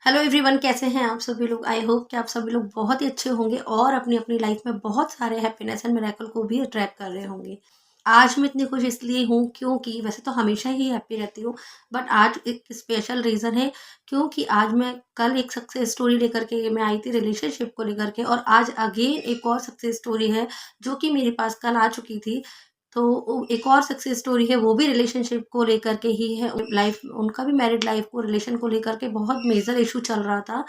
Hello everyone, कैसे हैं आप सभी लोग। आई होप कि आप सभी लोग बहुत ही अच्छे होंगे और अपनी अपनी लाइफ में बहुत सारे हैप्पीनेस एंड मिरेकल को भी अट्रैक्ट कर रहे होंगे। आज मैं इतनी खुश इसलिए हूँ क्योंकि वैसे तो हमेशा ही हैप्पी रहती हूँ, बट आज एक स्पेशल रीज़न है। क्योंकि आज मैं कल एक सक्सेस स्टोरी लेकर के मैं आई थी रिलेशनशिप को लेकर के, और आज अगेन एक और सक्सेस स्टोरी है जो कि मेरे पास कल आ चुकी थी। तो एक और सक्सेस स्टोरी है, वो भी रिलेशनशिप को लेकर के ही है। लाइफ उनका भी मैरिड लाइफ को रिलेशन को लेकर के बहुत मेजर इशू चल रहा था।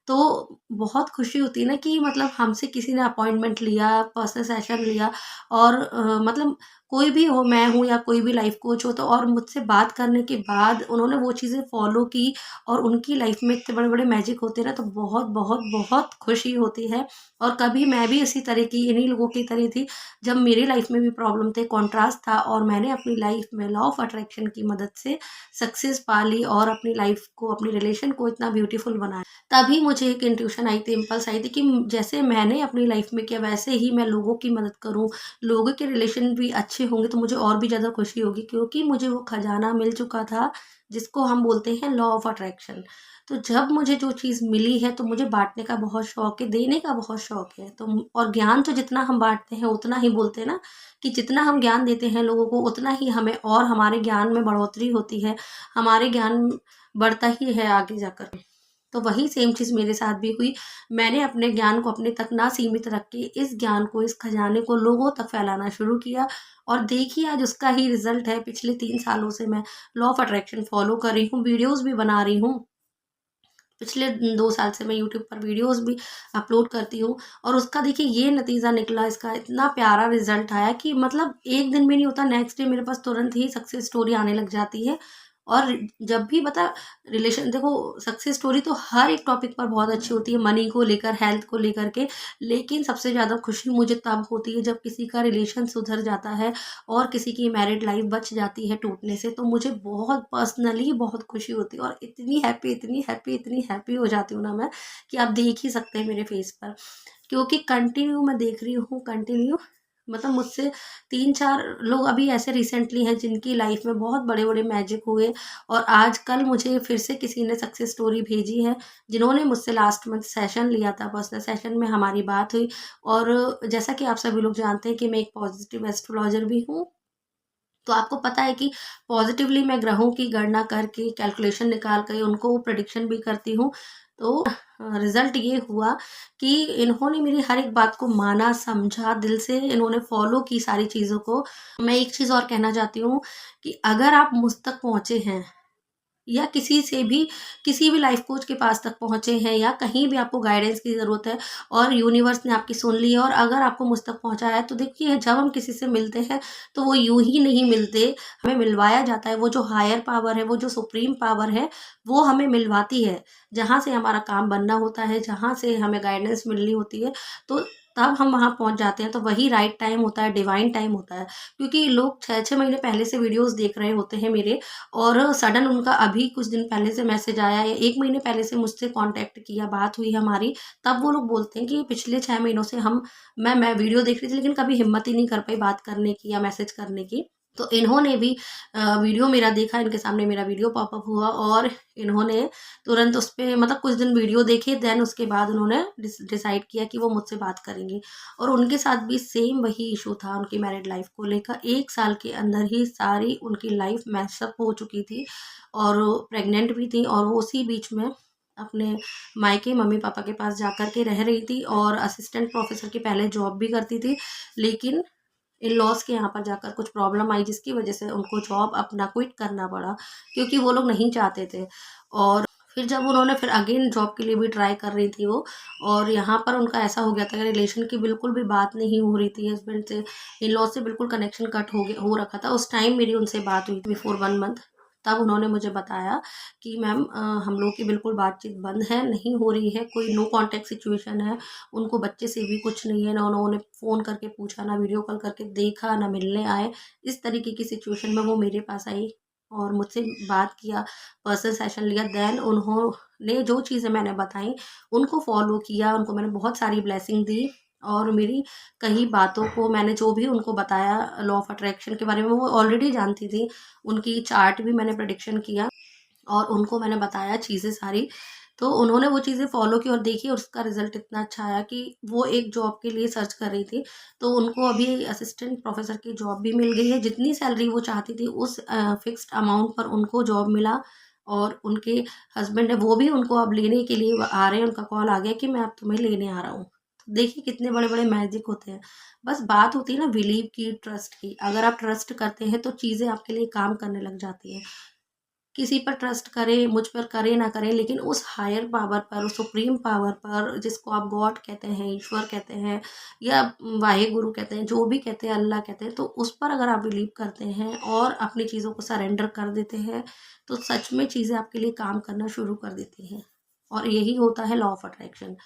तो बहुत खुशी होती है ना कि मतलब हमसे किसी ने अपॉइंटमेंट लिया, पर्सनल सेशन लिया, और मतलब कोई भी हो, मैं हूँ या कोई भी लाइफ कोच हो, तो और मुझसे बात करने के बाद उन्होंने वो चीज़ें फॉलो की और उनकी लाइफ में इतने बड़े बड़े मैजिक होते हैं ना, तो बहुत बहुत बहुत खुशी होती है। और कभी मैं भी इसी तरह की इन्हीं लोगों की तरह थी, जब मेरी लाइफ में भी प्रॉब्लम थे, कॉन्ट्रास्ट था, और मैंने अपनी लाइफ में लॉ ऑफ अट्रैक्शन की मदद से सक्सेस पा ली और अपनी लाइफ को, अपनी रिलेशन को इतना ब्यूटीफुल बनाया। तभी मुझे एक इंट्यूशन आई थी, इम्पल्स आई थी कि जैसे मैंने अपनी लाइफ में किया वैसे ही मैं लोगों की मदद करूं, लोगों के रिलेशन भी अच्छे होंगे तो मुझे और भी ज़्यादा खुशी होगी, क्योंकि मुझे वो खजाना मिल चुका था जिसको हम बोलते हैं लॉ ऑफ अट्रैक्शन। तो जब मुझे जो चीज़ मिली है तो मुझे बांटने का बहुत शौक है, देने का बहुत शौक है। तो और ज्ञान तो जितना हम बांटते हैं उतना ही, बोलते हैं ना कि जितना हम ज्ञान देते हैं लोगों को उतना ही हमें और हमारे ज्ञान में बढ़ोतरी होती है, हमारे ज्ञान बढ़ता ही है आगे जाकर। तो वही सेम चीज़ मेरे साथ भी हुई। मैंने अपने ज्ञान को अपने तक ना सीमित रख के इस ज्ञान को, इस खजाने को लोगों तक फैलाना शुरू किया, और देखिए आज उसका ही रिजल्ट है। पिछले 3 सालों से मैं लॉ ऑफ अट्रैक्शन फॉलो कर रही हूँ, वीडियोस भी बना रही हूँ। पिछले 2 साल से मैं यूट्यूब पर वीडियोस भी अपलोड करती हूँ, और उसका देखिए ये नतीजा निकला, इसका इतना प्यारा रिजल्ट आया कि मतलब एक दिन भी नहीं होता, नेक्स्ट डे मेरे पास तुरंत ही सक्सेस स्टोरी आने लग जाती है। और जब भी बता रिलेशन, देखो सक्सेस स्टोरी तो हर एक टॉपिक पर बहुत अच्छी होती है, मनी को लेकर, हेल्थ को लेकर के, लेकिन सबसे ज़्यादा खुशी मुझे तब होती है जब किसी का रिलेशन सुधर जाता है और किसी की मैरिड लाइफ बच जाती है टूटने से। तो मुझे बहुत पर्सनली बहुत खुशी होती है, और इतनी हैप्पी, इतनी हैप्पी, इतनी हैप्पी हो जाती हूँ ना मैं, कि आप देख ही सकते हैं मेरे फेस पर। क्योंकि कंटिन्यू मैं देख रही हूँ, कंटिन्यू मतलब मुझसे 3-4 लोग अभी ऐसे रिसेंटली हैं जिनकी लाइफ में बहुत बड़े बड़े मैजिक हुए। और आज कल मुझे फिर से किसी ने सक्सेस स्टोरी भेजी है, जिन्होंने मुझसे लास्ट मंथ सेशन लिया था, पर्सनल सेशन में हमारी बात हुई। और जैसा कि आप सभी लोग जानते हैं कि मैं एक पॉजिटिव एस्ट्रोलॉजर भी हूँ, तो आपको पता है कि पॉजिटिवली मैं ग्रहों की गणना करके, कैलकुलेशन निकाल कर उनको प्रेडिक्शन भी करती हूँ। तो रिजल्ट ये हुआ कि इन्होंने मेरी हर एक बात को माना, समझा, दिल से इन्होंने फॉलो की सारी चीज़ों को। मैं एक चीज़ और कहना चाहती हूँ कि अगर आप मुझ तक पहुँचे हैं, या किसी से भी, किसी भी लाइफ कोच के पास तक पहुँचे हैं, या कहीं भी आपको गाइडेंस की ज़रूरत है और यूनिवर्स ने आपकी सुन ली है, और अगर आपको मुझ तक पहुँचाया है, तो देखिए जब हम किसी से मिलते हैं तो वो यूं ही नहीं मिलते, हमें मिलवाया जाता है। वो जो हायर पावर है, वो जो सुप्रीम पावर है, वो हमें मिलवाती है, जहाँ से हमारा काम बनना होता है, जहाँ से हमें गाइडेंस मिलनी होती है। तो तब हम वहाँ पहुँच जाते हैं, तो वही राइट टाइम होता है, डिवाइन टाइम होता है। क्योंकि लोग 6-6 महीने पहले से वीडियोस देख रहे होते हैं मेरे, और सडन उनका अभी कुछ दिन पहले से मैसेज आया, या 1 महीने पहले से मुझसे कांटेक्ट किया, बात हुई हमारी, तब वो लोग बोलते हैं कि पिछले 6 महीनों से हम मैं वीडियो देख रही थी, लेकिन कभी हिम्मत ही नहीं कर पाई बात करने की या मैसेज करने की। तो इन्होंने भी वीडियो मेरा देखा, इनके सामने मेरा वीडियो पॉपअप हुआ, और इन्होंने तुरंत उस पे मतलब कुछ दिन वीडियो देखे, देन उसके बाद उन्होंने डिसाइड किया कि वो मुझसे बात करेंगे। और उनके साथ भी सेम वही इशू था, उनकी मैरिड लाइफ को लेकर। 1 साल के अंदर ही सारी उनकी लाइफ मैशअप हो चुकी थी, और प्रेग्नेंट भी थी, और वो उसी बीच में अपने मायके मम्मी पापा के पास जाकर के रह रही थी, और असिस्टेंट प्रोफेसर की पहले जॉब भी करती थी। लेकिन इन लॉज के यहाँ पर जाकर कुछ प्रॉब्लम आई, जिसकी वजह से उनको जॉब अपना क्विट करना पड़ा, क्योंकि वो लोग नहीं चाहते थे। और फिर जब उन्होंने फिर अगेन जॉब के लिए भी ट्राई कर रही थी वो, और यहाँ पर उनका ऐसा हो गया था कि रिलेशन की बिल्कुल भी बात नहीं हो रही थी हस्बैंड से, इन लॉज से बिल्कुल कनेक्शन कट हो रखा था। उस टाइम मेरी उनसे बात हुई बिफोर 1 मंथ। तब उन्होंने मुझे बताया कि मैम हम लोग की बिल्कुल बातचीत बंद है, नहीं हो रही है, कोई नो कांटेक्ट सिचुएशन है। उनको बच्चे से भी कुछ नहीं है, ना उन्होंने फ़ोन करके पूछा, ना वीडियो कॉल करके देखा, ना मिलने आए। इस तरीके की सिचुएशन में वो मेरे पास आई और मुझसे बात किया, पर्सनल सेशन लिया। देन उन्होंने जो चीज़ें मैंने बताई उनको फॉलो किया, उनको मैंने बहुत सारी ब्लेसिंग दी, और मेरी कई बातों को मैंने जो भी उनको बताया लॉ ऑफ अट्रैक्शन के बारे में, वो ऑलरेडी जानती थी। उनकी चार्ट भी मैंने प्रेडिक्शन किया, और उनको मैंने बताया चीज़ें सारी। तो उन्होंने वो चीज़ें फ़ॉलो की और देखी और उसका रिज़ल्ट इतना अच्छा आया कि वो एक जॉब के लिए सर्च कर रही थी, तो उनको अभी असिस्टेंट प्रोफ़ेसर की जॉब भी मिल गई है। जितनी सैलरी वो चाहती थी उस फ़िक्स्ड अमाउंट पर उनको जॉब मिला और उनके हस्बैंड है वो भी उनको अब लेने के लिए आ रहे हैं, उनका कॉल आ गया कि मैं अब तुम्हें लेने आ रहा हूँ। तो देखिए कितने बड़े-बड़े मैजिक होते हैं। बस बात होती है ना बिलीव की, ट्रस्ट की। अगर आप ट्रस्ट करते हैं तो चीज़ें आपके लिए काम करने लग जाती हैं। किसी पर ट्रस्ट करें, मुझ पर करें ना करें, लेकिन उस हायर पावर पर, उस सुप्रीम पावर पर जिसको आप गॉड कहते हैं, ईश्वर कहते हैं या वाहेगुरु कहते हैं, जो भी कहते हैं, अल्लाह कहते हैं, तो उस पर अगर आप बिलीव करते हैं और अपनी चीज़ों को सरेंडर कर देते हैं, तो सच में चीज़ें आपके लिए काम करना शुरू कर देती हैं। और यही होता है लॉ ऑफ अट्रैक्शन।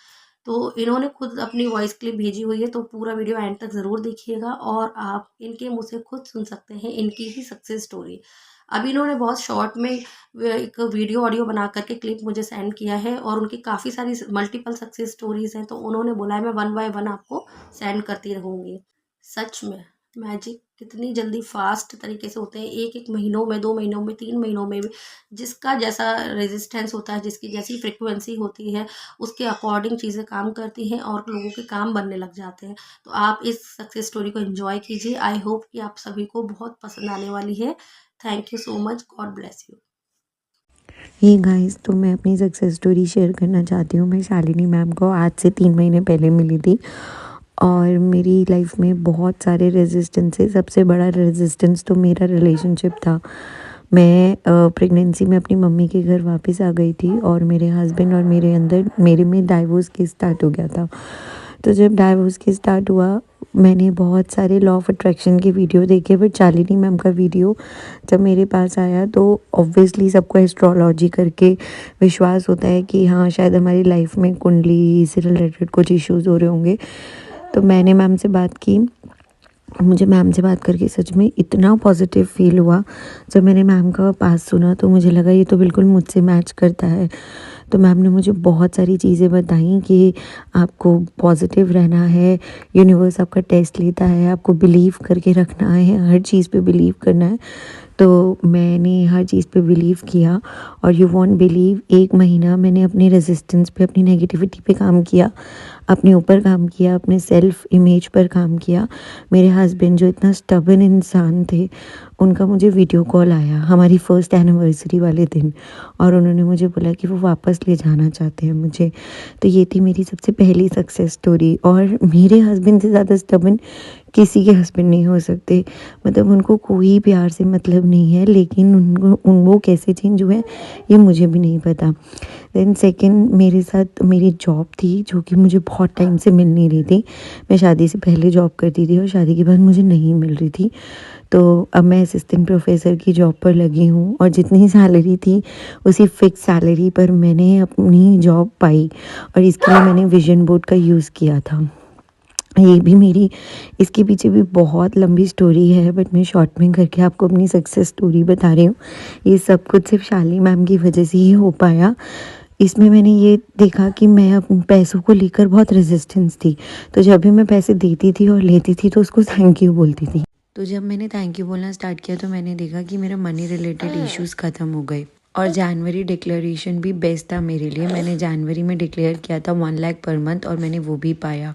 तो इन्होंने खुद अपनी वॉइस क्लिप भेजी हुई है, तो पूरा वीडियो एंड तक ज़रूर देखिएगा और आप इनके मुँह से खुद सुन सकते हैं इनकी ही सक्सेस स्टोरी। अभी इन्होंने बहुत शॉर्ट में एक वीडियो ऑडियो बना कर के क्लिप मुझे सेंड किया है और उनकी काफ़ी सारी मल्टीपल सक्सेस स्टोरीज़ हैं, तो उन्होंने बोला है मैं वन बाय वन आपको सेंड करती रहूँगी। सच में मैजिक कितनी जल्दी फ़ास्ट तरीके से होते हैं, 1-1 महीनों में, 2 महीनों में, 3 महीनों में भी जिसका जैसा रेज़िस्टेंस होता है, जिसकी जैसी फ्रीक्वेंसी होती है, उसके अकॉर्डिंग चीज़ें काम करती हैं और लोगों के काम बनने लग जाते हैं। तो आप इस सक्सेस स्टोरी को एन्जॉय कीजिए। आई होप कि आप सभी को बहुत पसंद आने वाली है। Thank you so much. God bless you. Hey guys, तो मैं अपनी सक्सेस स्टोरी शेयर करना चाहती हूँ। मैं शालिनी मैम को आज से 3 महीने पहले मिली थी और मेरी लाइफ में बहुत सारे रेजिस्टेंस है। सबसे बड़ा रेजिस्टेंस तो मेरा रिलेशनशिप था। मैं प्रेगनेंसी में अपनी मम्मी के घर वापस आ गई थी और मेरे हस्बैंड और मेरे में डाइवोर्स केस स्टार्ट हो गया था। तो जब डाइवोर्स केस स्टार्ट हुआ, मैंने बहुत सारे लॉ ऑफ अट्रैक्शन के वीडियो देखे, बट शालिनी मैम का वीडियो जब मेरे पास आया तो ऑब्वियसली सबको एस्ट्रोलॉजी करके विश्वास होता है कि हाँ शायद हमारी लाइफ में कुंडली से रिलेटेड कुछ इश्यूज हो रहे होंगे। तो मैंने मैम से बात की। मुझे मैम से बात करके सच में इतना पॉजिटिव फील हुआ। जब मैंने मैम का पास सुना तो मुझे लगा ये तो बिल्कुल मुझसे मैच करता है। तो मैम ने मुझे बहुत सारी चीज़ें बताई कि आपको पॉजिटिव रहना है, यूनिवर्स आपका टेस्ट लेता है, आपको बिलीव करके रखना है, हर चीज़ पे बिलीव करना है। तो मैंने हर चीज़ पे बिलीव किया और यू वॉन्ट बिलीव, 1 महीना मैंने अपने रेजिस्टेंस पे, अपनी नेगेटिविटी पे काम किया, अपने ऊपर काम किया, अपने सेल्फ इमेज पर काम किया। मेरे हस्बैंड जो इतना स्टबर्न इंसान थे, उनका मुझे वीडियो कॉल आया हमारी फर्स्ट एनिवर्सरी वाले दिन और उन्होंने मुझे बोला कि वो वापस ले जाना चाहते हैं मुझे। तो ये थी मेरी सबसे पहली सक्सेस स्टोरी। और मेरे हस्बैंड से ज़्यादा स्टबर्न किसी के हस्बैंड नहीं हो सकते। मतलब उनको कोई प्यार से मतलब नहीं है, लेकिन वो कैसे चेंज हुए ये मुझे भी नहीं पता। देन सेकंड, मेरे साथ मेरी जॉब थी जो कि मुझे बहुत टाइम से मिल नहीं रही थी। मैं शादी से पहले जॉब करती थी और शादी के बाद मुझे नहीं मिल रही थी। तो अब मैं असिस्टेंट प्रोफेसर की जॉब पर लगी हूँ और जितनी सैलरी थी उसी फिक्स सैलरी पर मैंने अपनी जॉब पाई और इसके लिए मैंने विजन बोर्ड का यूज़ किया था। ये भी मेरी, इसके पीछे भी बहुत लंबी स्टोरी है, बट मैं शॉर्ट में करके आपको अपनी सक्सेस स्टोरी बता रही हूँ। ये सब कुछ सिर्फ शालिनी मैम की वजह से ही हो पाया। इसमें मैंने ये देखा कि मैं अपने पैसों को लेकर बहुत रेजिस्टेंस थी। तो जब भी मैं पैसे देती थी और लेती थी तो उसको थैंक यू बोलती थी। तो जब मैंने थैंक यू बोलना स्टार्ट किया तो मैंने देखा कि मेरा मनी रिलेटेड इश्यूज़ ख़त्म हो गए। और जनवरी डिक्लेरेशन भी बेस्ट था मेरे लिए। मैंने जनवरी में डिक्लेयर किया था 1 लाख पर मंथ और मैंने वो भी पाया।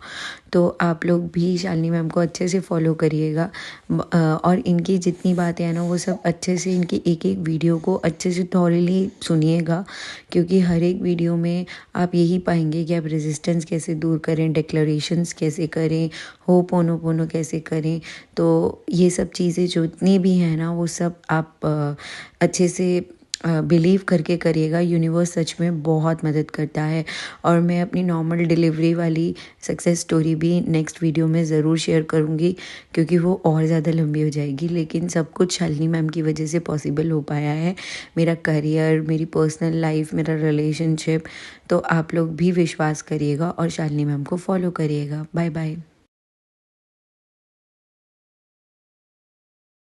तो आप लोग भी शालिनी मैम को अच्छे से फॉलो करिएगा और इनकी जितनी बातें हैं ना वो सब अच्छे से, इनकी एक एक वीडियो को अच्छे से थॉरली सुनिएगा, क्योंकि हर एक वीडियो में आप यही पाएंगे कि आप रेजिस्टेंस कैसे दूर करें, डिक्लेरेशंस कैसे करें, होपोनोपोनो कैसे करें। तो ये सब चीज़ें जितनी भी हैं ना वो सब आप अच्छे से बिलीव करके करिएगा। यूनिवर्स सच में बहुत मदद करता है। और मैं अपनी नॉर्मल डिलीवरी वाली सक्सेस स्टोरी भी नेक्स्ट वीडियो में ज़रूर शेयर करूँगी, क्योंकि वो और ज़्यादा लंबी हो जाएगी। लेकिन सब कुछ शालिनी मैम की वजह से पॉसिबल हो पाया है, मेरा करियर, मेरी पर्सनल लाइफ, मेरा रिलेशनशिप। तो आप लोग भी विश्वास करिएगा और शालिनी मैम को फॉलो करिएगा। Bye bye.